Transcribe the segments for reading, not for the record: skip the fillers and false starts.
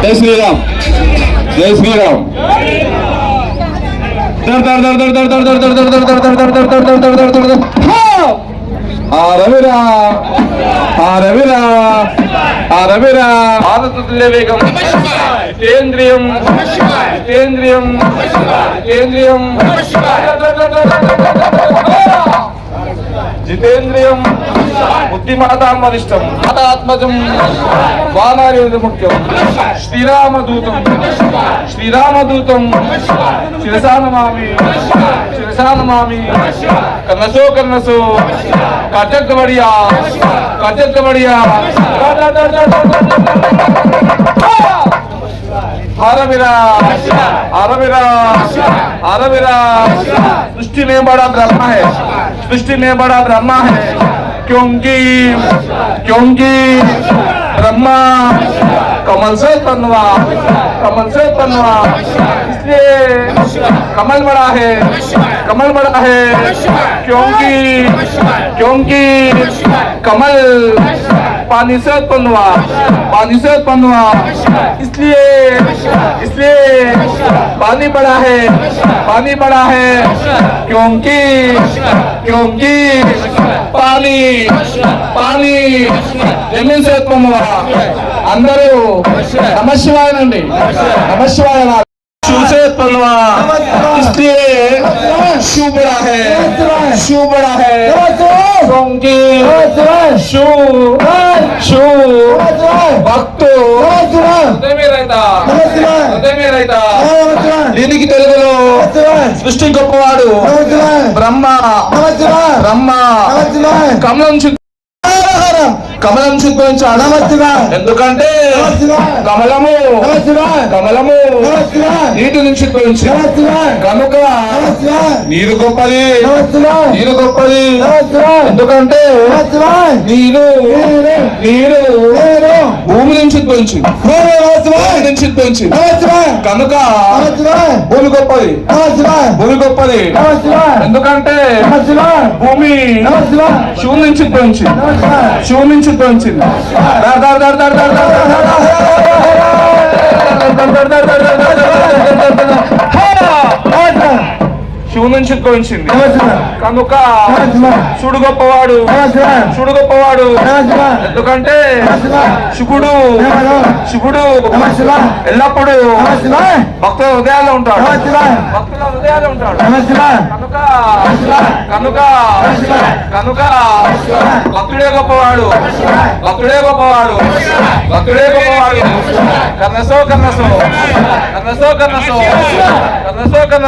जय श्री राम, जय श्री राम। दर दर दर दर दर दर दर दर दर दर दर दर दर दर दर दर दर दर दर आरविरा आरविरा आरविरा आरतुल्य वेगम केंद्रियम केंद्रियम केंद्रियम जितेन्द्रियम बुद्धिमतां वरिष्ठं मातात्मजं वानरयुधमुख्यं श्रीरामदूतं शिरसा नमामि कर्णसो कर्णसो कचक बढ़िया आरविरा आरविरा आरविरा सृष्टि में बड़ा ब्रह्मा है, सृष्टि में बड़ा ब्रह्मा है, क्योंकि ब्रह्मा कमल से उत्पन्न हुआ, इसलिए कमल बड़ा है, क्योंकि कमल पानी से उत्पन्न हुआ, इसलिए पानी बड़ा है, क्योंकि पानी जमीन से उत्पन्न हुआ। अंदरू नमः शिवाय नंदी, नमः शिवाय शू से उत्पन्न हुआ, इसलिए शू बड़ा है, क्योंकि शू भक्तों हृदय में रहता సృష్టి గొప్పవాడు బ్రహ్మ బ్రహ్మ కమలం సిద్ధించాడు. ఎందుకంటే కమలము కమలము నీటి నుంచి ఉద్భవించింది కనుక నీరు గొప్పది నీరు గొప్పది. ఎందుకంటే నీరు నీరు భూమి నుంచి ఉద్భవించింది నుంచి ఉద్భవించింది కనుక భూమి గొప్పది భూమి గొప్పది. ఎందుకంటే భూమి శివుని నుంచి ఉద్భవించింది శివుని నుంచి ఉద్భవించింది శివుని నుంచి ఉద్భవించింది కనుక శివుడు గొప్పవాడు శివుడు గొప్పవాడు. ఎందుకంటే శివుడు శివుడు ఎల్లప్పుడూ భక్తుల హృదయాల్లో ఉంటాడు భక్తుల హృదయాల్లో ఉంటాడు కనుక కనుక కనుక భక్తుడే గొప్పవాడు భక్తుడే గొప్పవాడు భక్తుడే గొప్పవాడు. కన్నసో కన్నసో కన్నసో కన్నసో కన్నసో కన్న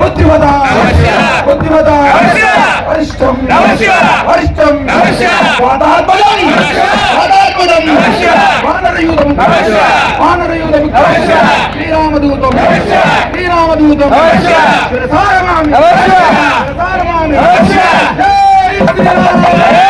బుద్ధివత బుద్ధిమతా వరిష్టం వరిష్టం వాతాత్మజం వాతాత్మజం వానరయూతం వానరయూతం శ్రీరామదూతం శ్రీరామదూతం శిరసారమామి శిరసారమామి జై శ్రీరామ